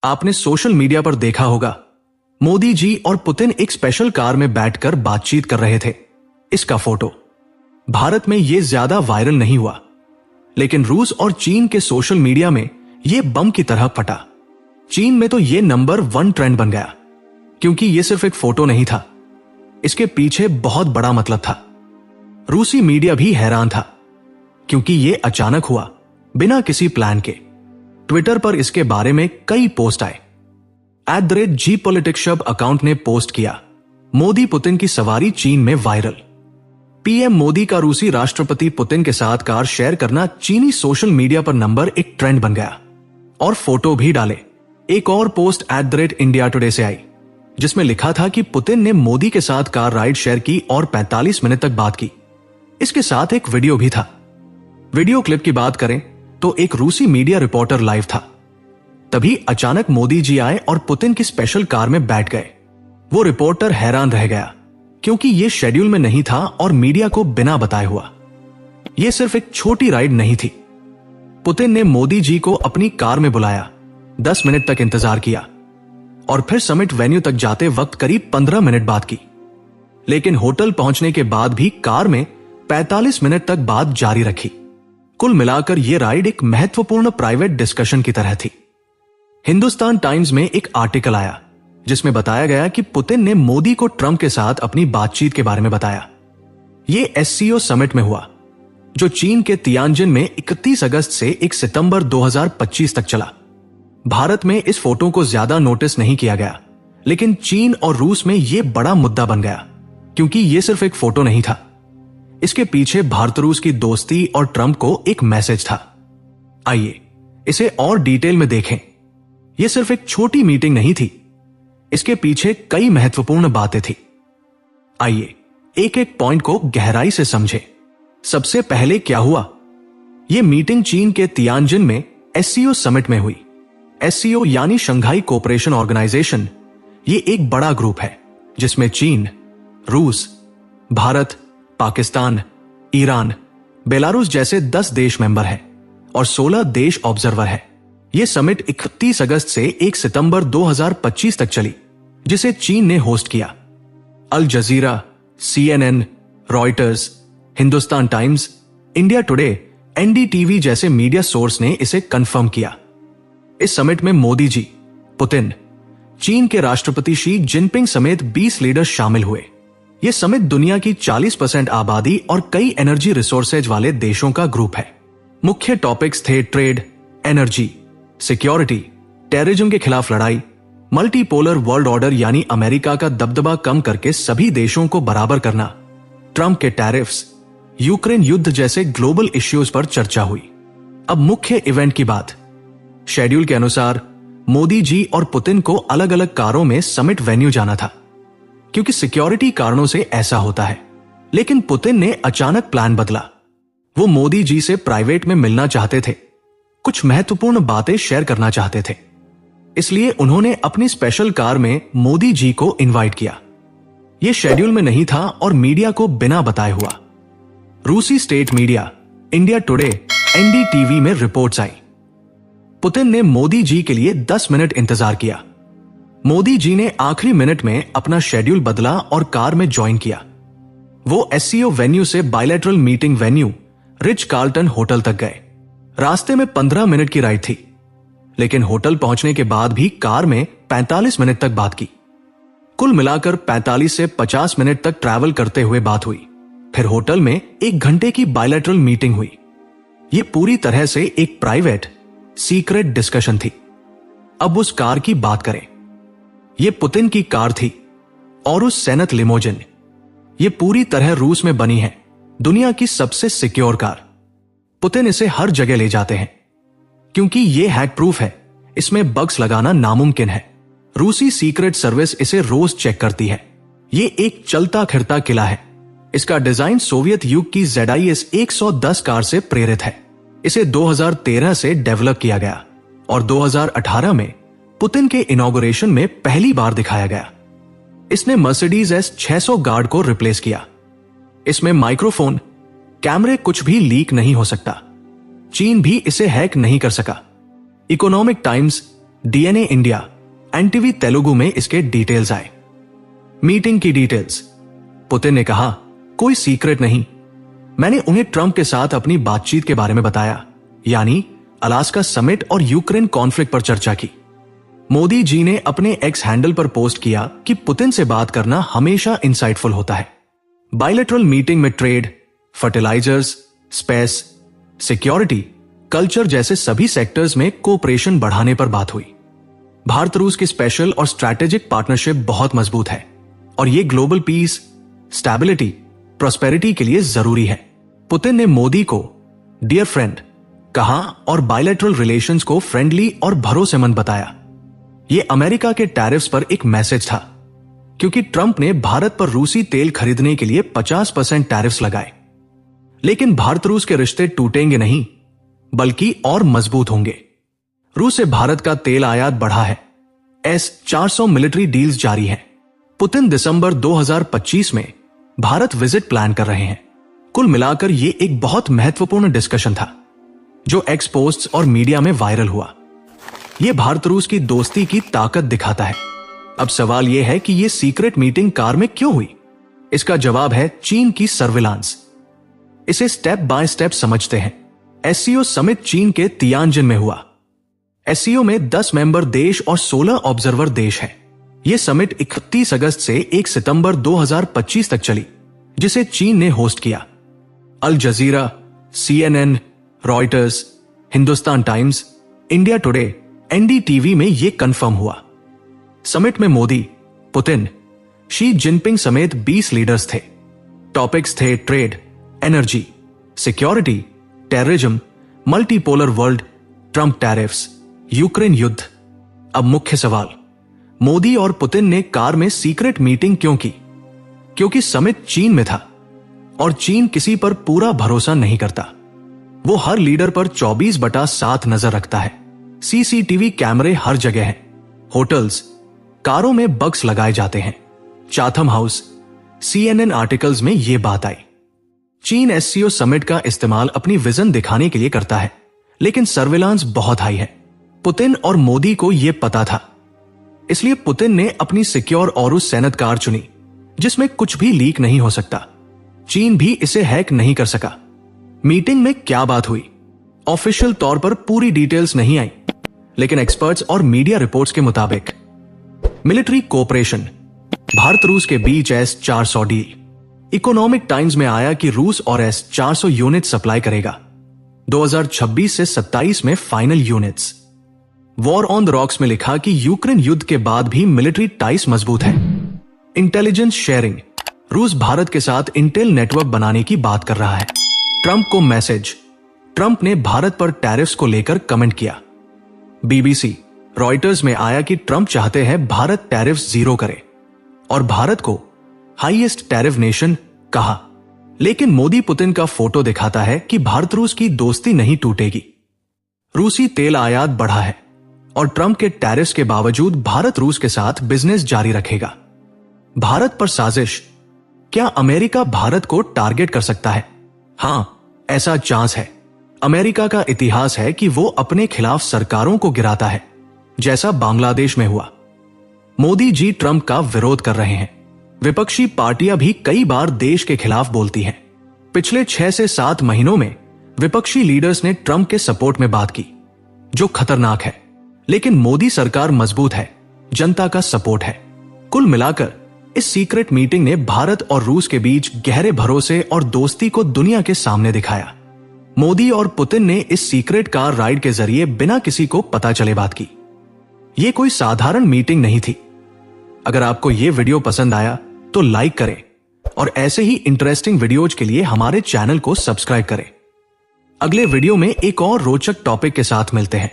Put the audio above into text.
आपने social media पर देखा होगा, मोदी जी और पुतिन एक स्पेशल कार में बैठकर बातचीत कर रहे थे। इसका फोटो भारत में यह ज्यादा वायरल नहीं हुआ, लेकिन रूस और चीन के सोशल मीडिया में यह बम की तरह फटा। चीन में तो यह नंबर 1 ट्रेंड बन गया, क्योंकि यह सिर्फ एक फोटो नहीं था, इसके पीछे बहुत बड़ा मतलब था। रूसी मीडिया भी हैरान था, क्योंकि यह अचानक हुआ, बिना किसी प्लान के। ट्विटर पर इसके बारे में कई पोस्ट आए। @gpolitics अकाउंट ने पोस्ट किया, मोदी पुतिन की सवारी चीन में वायरल। पीएम मोदी का रूसी राष्ट्रपति पुतिन के साथ कार शेयर करना चीनी सोशल मीडिया पर नंबर 1 ट्रेंड बन गया, और फोटो भी डाले। एक और पोस्ट @IndiaToday से आई, जिसमें लिखा था कि पुतिन ने मोदी के साथ कार राइड शेयर की और 45 मिनट तक बात की। इसके साथ एक वीडियो भी था। वीडियो क्लिप की बात करें तो एक रूसी मीडिया रिपोर्टर लाइव था। तभी अचानक मोदी जी आए और पुतिन की स्पेशल कार में बैठ गए। वो रिपोर्टर हैरान रह गया, क्योंकि यह शेड्यूल में नहीं था और मीडिया को बिना बताए हुआ। यह सिर्फ एक छोटी राइड नहीं थी। पुतिन ने मोदी जी को अपनी कार में बुलाया, 10 मिनट तक इंतजार किया और फिर समिट वेन्यू तक जाते वक्त करीब 15 मिनट बात की। लेकिन होटल पहुंचने के बाद भी कार में 45 मिनट तक बात जारी रखी। कुल मिलाकर यह राइड एक महत्वपूर्ण प्राइवेट डिस्कशन की तरह थी। हिंदुस्तान टाइम्स में एक आर्टिकल आया, जिसमें बताया गया कि पुतिन ने मोदी को ट्रंप के साथ अपनी बातचीत के बारे में बताया। यह एससीओ समिट में हुआ, जो चीन के तियानजिन में 31 अगस्त से 1 सितंबर 2025 तक चला। भारत में इस फोटो को ज्यादा नोटिस नहीं किया गया, लेकिन चीन और रूस में यह बड़ा मुद्दा बन गया, क्योंकि यह सिर्फ एक फोटो नहीं था। इसके पीछे भारत रूस की दोस्ती और ट्रंप को एक मैसेज था। आइए इसे और डिटेल में देखें। यह सिर्फ एक छोटी मीटिंग नहीं थी, इसके पीछे कई महत्वपूर्ण बातें थी। आइए एक एक पॉइंट को गहराई से समझें। सबसे पहले क्या हुआ? यह मीटिंग चीन के तियानजिन में एससीओ समिट में हुई। एससीओ यानी शंघाई कोऑपरेशन ऑर्गेनाइजेशन, यह एक बड़ा ग्रुप है जिसमें चीन, रूस, भारत, पाकिस्तान, ईरान, बेलारूस जैसे 10 देश मेंबर हैं और 16 देश ऑब्जर्वर है। यह समिट 31 अगस्त से 1 सितंबर 2025 तक चली, जिसे चीन ने होस्ट किया। अल जजीरा, CNN, Reuters, Hindustan times, India today, NDTV जैसे मीडिया सोर्स ने इसे कंफर्म किया। इस समिट में मोदी जी, पुतिन, चीन के राष्ट्रपति शी जिनपिंग समेत 20 लीडर्स शामिल हुए। यह समिट दुनिया की 40% आबादी और कई एनर्जी रिसोर्सेज वाले देशों का ग्रुप है। मुख्य टॉपिक्स थे ट्रेड, एनर्जी, सिक्योरिटी, टेररिज्म के खिलाफ लड़ाई, मल्टीपोलर वर्ल्ड ऑर्डर यानी अमेरिका का दबदबा कम करके सभी देशों को बराबर करना, ट्रंप के टैरिफ्स, यूक्रेन युद्ध जैसे ग्लोबल इश्यूज पर चर्चा हुई। अब मुख्य इवेंट की बात। शेड्यूल के अनुसार मोदी जी और पुतिन को अलग अलग कारों में समिट वेन्यू जाना था, क्योंकि सिक्योरिटी कारणों से ऐसा होता है। लेकिन पुतिन ने अचानक प्लान बदला। वो मोदी जी से प्राइवेट में मिलना चाहते थे, कुछ महत्वपूर्ण बातें शेयर करना चाहते थे। इसलिए उन्होंने अपनी स्पेशल कार में मोदी जी को इनवाइट किया। यह शेड्यूल में नहीं था और मीडिया को बिना बताए हुआ। रूसी state media, India today, NDTV में रिपोर्ट्स आई। पुतिन ने मोदी जी के लिए 10 मिनट इंतजार किया। मोदी जी ने आखिरी मिनट में अपना शेड्यूल बदला और कार में ज्वाइन किया। वो एससीओ वेन्यू से bilateral meeting venue rich Carlton hotel तक गए। रास्ते में 15 मिनट की राइड थी, लेकिन होटल पहुंचने के बाद भी कार में 45 मिनट तक बात की। कुल मिलाकर 45 से 50 मिनट तक ट्रैवल करते हुए बात हुई। फिर होटल में 1 घंटे की बायलैटरल मीटिंग हुई। यह पूरी तरह से एक प्राइवेट, सीक्रेट डिस्कशन थी। अब उस कार की बात करें। यह पुतिन की कार थी और उस सेनत लिमोजिन। यह पूरी तरह रूस में बनी है, दुनिया की सबसे सिक्योर कार। पुतिन इसे हर जगह ले जाते हैं, क्योंकि यह हैक प्रूफ है। इसमें बग्स लगाना नामुमकिन है। रूसी सीक्रेट सर्विस इसे रोज चेक करती है। यह एक चलता फिरता किला है। इसका डिजाइन सोवियत युग की ZIS 110 कार से प्रेरित है। इसे 2013 से डेवलप किया गया और 2018 में पुतिन के इनॉग्रेशन में पहली बार दिखाया गया। इसने मर्सिडीज S600 गार्ड को रिप्लेस किया। इसमें माइक्रोफोन, कैमरे, कुछ भी लीक नहीं हो सकता। चीन भी इसे हैक नहीं कर सका। Economic times, DNA India, NTV Telugu में इसके डिटेल्स आए। मीटिंग की डिटेल्स। पुतिन ने कहा, कोई सीक्रेट नहीं, मैंने उन्हें ट्रंप के साथ अपनी बातचीत के बारे में बताया, यानी अलास्का समिट और यूक्रेन कॉन्फ्लिक्ट पर चर्चा की। मोदी जी ने अपने एक्स हैंडल पर पोस्ट किया कि पुतिन से बात करना हमेशा इंसाइटफुल होता है। बायलैटरल मीटिंग में trade, fertilisers, space, security, culture जैसे सभी सेक्टर्स में कोऑपरेशन बढ़ाने पर बात हुई। भारत रूस की स्पेशल और स्ट्रैटेजिक पार्टनरशिप बहुत मजबूत है और यह ग्लोबल पीस, स्टेबिलिटी, प्रॉस्पेरिटी के लिए जरूरी है। पुतिन ने मोदी को डियर फ्रेंड कहा और बायलैटरल रिलेशंस को फ्रेंडली और भरोसेमंद बताया। यह अमेरिका के टैरिफ्स पर एक मैसेज था, क्योंकि ट्रंप ने भारत पर रूसी तेल खरीदने के लिए 50% टैरिफ्स लगाए। लेकिन भारत रूस के रिश्ते टूटेंगे नहीं, बल्कि और मजबूत होंगे। रूस से भारत का तेल आयात बढ़ा है। S-400 मिलिट्री डील्स जारी हैं। पुतिन दिसंबर 2025 में भारत विजिट प्लान कर रहे हैं। कुल मिलाकर यह एक बहुत महत्वपूर्ण डिस्कशन था, जो एक्स पोस्ट्स और मीडिया में वायरल हुआ। यह भारत रूस की दोस्ती की ताकत दिखाता है। अब सवाल यह है कि यह सीक्रेट मीटिंग कार में क्यों हुई? इसका जवाब है चीन की सर्विलांस। इसे स्टेप बाय स्टेप समझते हैं। एससीओ समिट चीन के तियानजिन में हुआ। एससीओ में 10 मेंबर देश और 16 ऑब्जर्वर देश हैं। यह समिट 31 अगस्त से 1 सितंबर 2025 तक चली, जिसे चीन ने होस्ट किया। अल जजीरा, CNN, Reuters, Hindustan times, India today, NDTV में यह कंफर्म हुआ। समिट में मोदी, पुतिन, शी जिनपिंग समेत 20 लीडर्स थे। टॉपिक्स थे trade, energy, security, terrorism, multipolar world, Trump tariffs, Ukraine युद्ध। अब मुख्य सवाल, मोदी और पुतिन ने कार में सीक्रेट मीटिंग क्यों की? क्योंकि समिट चीन में था और चीन किसी पर पूरा भरोसा नहीं करता। वो हर लीडर पर 24/7 नजर रखता है। CCTV कैमरे हर जगह हैं। होटल्स, कारों में बग्स लगाए जाते हैं। चाथम हाउस, CNN आर्टिकल्स में यह बात आई। चीन SCO समिट का इस्तेमाल अपनी विजन दिखाने के लिए करता है, लेकिन सर्विलांस बहुत हाई है। पुतिन और मोदी को यह पता था, इसलिए पुतिन ने अपनी सिक्योर ऑरुस सैनत कार चुनी, जिसमें कुछ भी लीक नहीं हो सकता। चीन भी इसे हैक नहीं कर सका। मीटिंग में क्या बात हुई? ऑफिशियल तौर पर पूरी डिटेल्स नहीं आई, लेकिन एक्सपर्ट्स और मीडिया रिपोर्ट्स के मुताबिक मिलिट्री कोऑपरेशन, भारत रूस के बीच S-400 डील। इकोनॉमिक टाइम्स में आया कि रूस और S-400 यूनिट सप्लाई करेगा। 2026 से 27 में final units. War on the rocks में लिखा कि यूक्रेन युद्ध के बाद भी मिलिट्री टाइज मजबूत है। इंटेलिजेंस शेयरिंग, रूस भारत के साथ इंटेल नेटवर्क बनाने की बात कर रहा है। ट्रंप को मैसेज, ट्रंप ने भारत पर टैरिफ्स को लेकर कमेंट किया। BBC, रॉयटर्स में आया कि ट्रंप चाहते हैं भारत टैरिफ्स 0 करे और भारत को हाईएस्ट टैरिफ नेशन कहा। लेकिन मोदी पुतिन का फोटो दिखाता है कि भारत रूस की दोस्ती नहीं टूटेगी। रूसी तेल आयात बढ़ा है और ट्रंप के टैरिफ्स के बावजूद भारत रूस के साथ बिजनेस जारी रखेगा। भारत पर साजिश, क्या अमेरिका भारत को टारगेट कर सकता है? हां, ऐसा चांस है। अमेरिका का इतिहास है कि वो अपने खिलाफ सरकारों को गिराता है, जैसा बांग्लादेश में हुआ। मोदी जी ट्रंप का विरोध कर रहे हैं। विपक्षी पार्टियां भी कई बार देश के खिलाफ बोलती हैं। पिछले 6 से 7 महीनों में विपक्षी लीडर्स ने ट्रंप के सपोर्ट में बात की, जो खतरनाक है। लेकिन मोदी सरकार मजबूत है, जनता का सपोर्ट है। कुल मिलाकर इस सीक्रेट मीटिंग ने भारत और रूस के बीच गहरे भरोसे और दोस्ती को दुनिया के सामने दिखाया। मोदी और पुतिन ने इस सीक्रेट कार राइड के जरिए बिना किसी को पता चले बात की। यह कोई साधारण मीटिंग नहीं थी। अगर आपको यह वीडियो पसंद आया तो लाइक करें और ऐसे ही इंटरेस्टिंग वीडियोज के लिए हमारे चैनल को सब्सक्राइब करें। अगले वीडियो में एक और रोचक टॉपिक के साथ मिलते हैं।